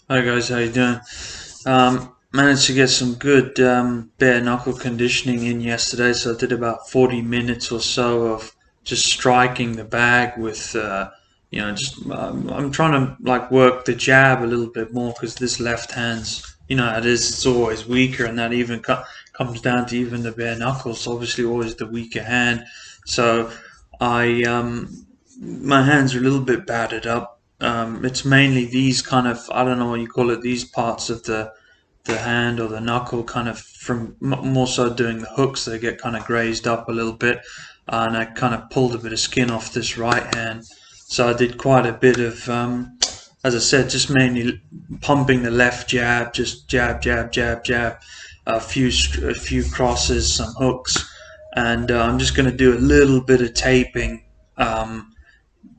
Hi guys, how you doing? Managed to get some good bare knuckle conditioning in yesterday, so I did about 40 minutes or so of just striking the bag with, just I'm trying to like work the jab a little bit more because this left hand's, it's always weaker, and that even comes down to even the bare knuckles, obviously always the weaker hand. So I my hands are a little bit battered up. It's mainly these kind of, I don't know what you call it, these parts of the hand or the knuckle, kind of from more so doing the hooks, they get kind of grazed up a little bit, and I kind of pulled a bit of skin off this right hand. So I did quite a bit of, as I said, just mainly pumping the left jab, just jab, jab, jab, jab, a few crosses, some hooks, and I'm just going to do a little bit of taping.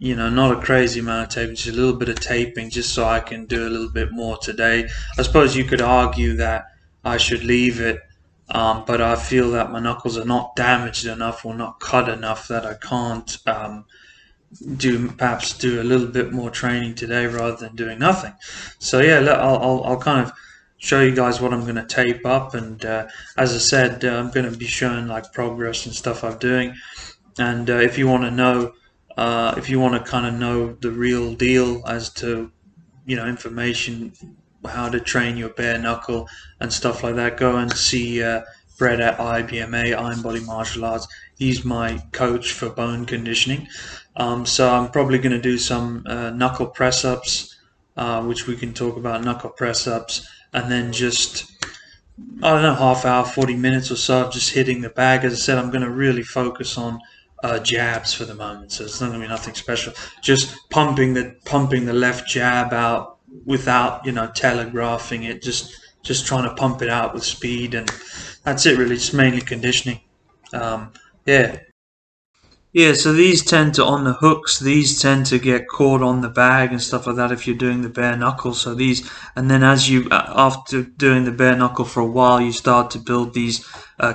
Not a crazy amount of taping, just a little bit of taping, just so I can do a little bit more today. I suppose you could argue that I should leave it, but I feel that my knuckles are not damaged enough or not cut enough that I can't perhaps do a little bit more training today rather than doing nothing. So yeah, I'll kind of show you guys what I'm going to tape up, and as I said, I'm going to be showing like progress and stuff I'm doing. And if you want to know, if you want to kind of know the real deal as to, information, how to train your bare knuckle and stuff like that, go and see Brett at IBMA, Iron Body Martial Arts. He's my coach for bone conditioning. So I'm probably going to do some knuckle press ups, which we can talk about, knuckle press ups, and then just, I don't know, half hour, 40 minutes or so of just hitting the bag. As I said, I'm going to really focus on jabs for the moment, so it's not going to be nothing special. Just pumping the left jab out without, telegraphing it. Just trying to pump it out with speed, and that's it really. Just mainly conditioning. Yeah. Yeah, so these tend to, on the hooks, these tend to get caught on the bag and stuff like that if you're doing the bare knuckle. So these, and then as you, after doing the bare knuckle for a while, you start to build these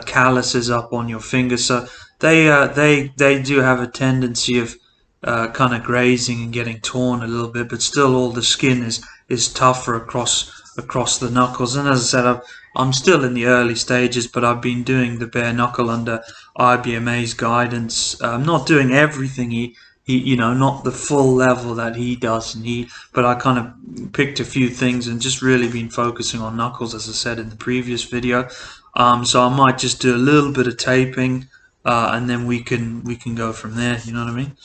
calluses up on your fingers. So they do have a tendency of kind of grazing and getting torn a little bit, but still all the skin is tougher across the knuckles. And as I said, I'm still in the early stages, but I've been doing the bare knuckle under IBMA's guidance. I'm not doing everything he not the full level that he does, but I kind of picked a few things and just really been focusing on knuckles, as I said in the previous video. So I might just do a little bit of taping, and then we can go from there. You know what I mean?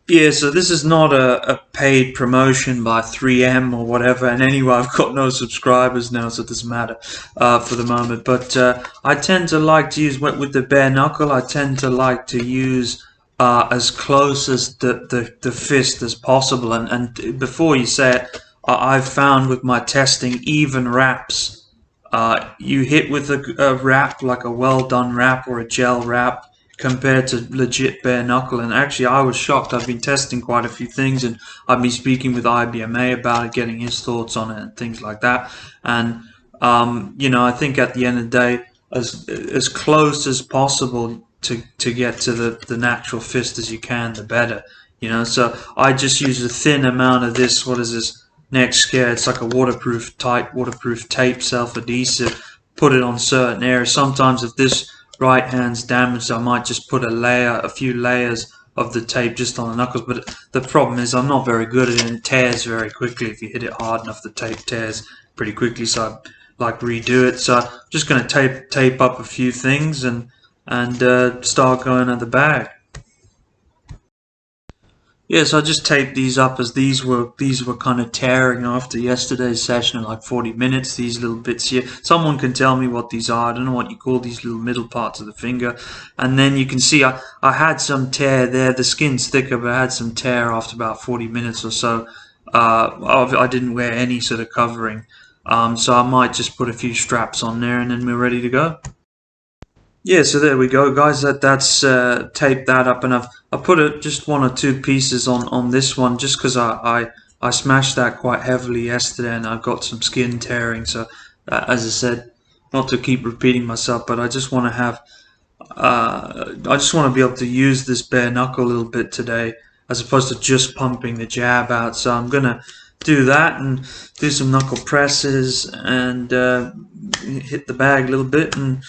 Yeah, so this is not a paid promotion by 3M or whatever. And anyway, I've got no subscribers now, so it doesn't matter for the moment. But I tend to like to use, with the bare knuckle, I tend to like to use as close as the fist as possible. And before you say it, I've found with my testing, even wraps, you hit with a wrap, like a well done wrap or a gel wrap, compared to legit bare knuckle. And actually, I was shocked. I've been testing quite a few things, and I've been speaking with IBMA about it, getting his thoughts on it and things like that. And I think at the end of the day, as close as possible to get to the natural fist as you can, the better. So I just use a thin amount of this. What is this? Neck Scare. It's like a tight waterproof tape, self-adhesive. Put it on certain areas. Sometimes if this right hand's damaged, I might just put a few layers of the tape just on the knuckles. But the problem is I'm not very good at it, and it tears very quickly. If you hit it hard enough, the tape tears pretty quickly, so I like redo it. So I'm just going to tape up a few things and start going at the bag. Yes, I just taped these up as these were kind of tearing after yesterday's session in like 40 minutes. These little bits here. Someone can tell me what these are. I don't know what you call these little middle parts of the finger. And then you can see I had some tear there. The skin's thicker, but I had some tear after about 40 minutes or so. I didn't wear any sort of covering, so I might just put a few straps on there, and then we're ready to go. Yeah, so there we go, guys. That's taped that up, and I put just one or two pieces on this one just because I smashed that quite heavily yesterday, and I got some skin tearing. So as I said, not to keep repeating myself, but I just want to have I just want to be able to use this bare knuckle a little bit today, as opposed to just pumping the jab out. So I'm gonna do that and do some knuckle presses and hit the bag a little bit, and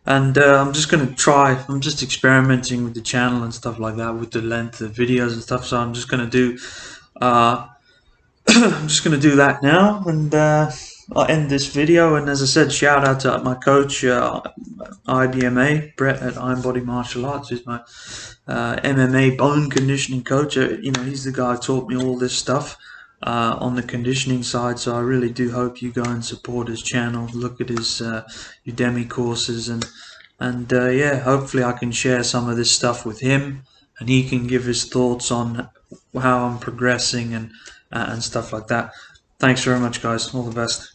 I'm just going to try. I'm just experimenting with the channel and stuff like that, with the length of videos and stuff. So I'm just going to do I'm just going to do that now, and I'll end this video. And as I said, shout out to my coach, IBMA, Brett at Iron Body Martial Arts, who's my MMA bone conditioning coach. He's the guy who taught me all this stuff on the conditioning side. So I really do hope you go and support his channel, look at his Udemy courses, and yeah, hopefully I can share some of this stuff with him, and he can give his thoughts on how I'm progressing and stuff like that. Thanks very much, guys. All the best.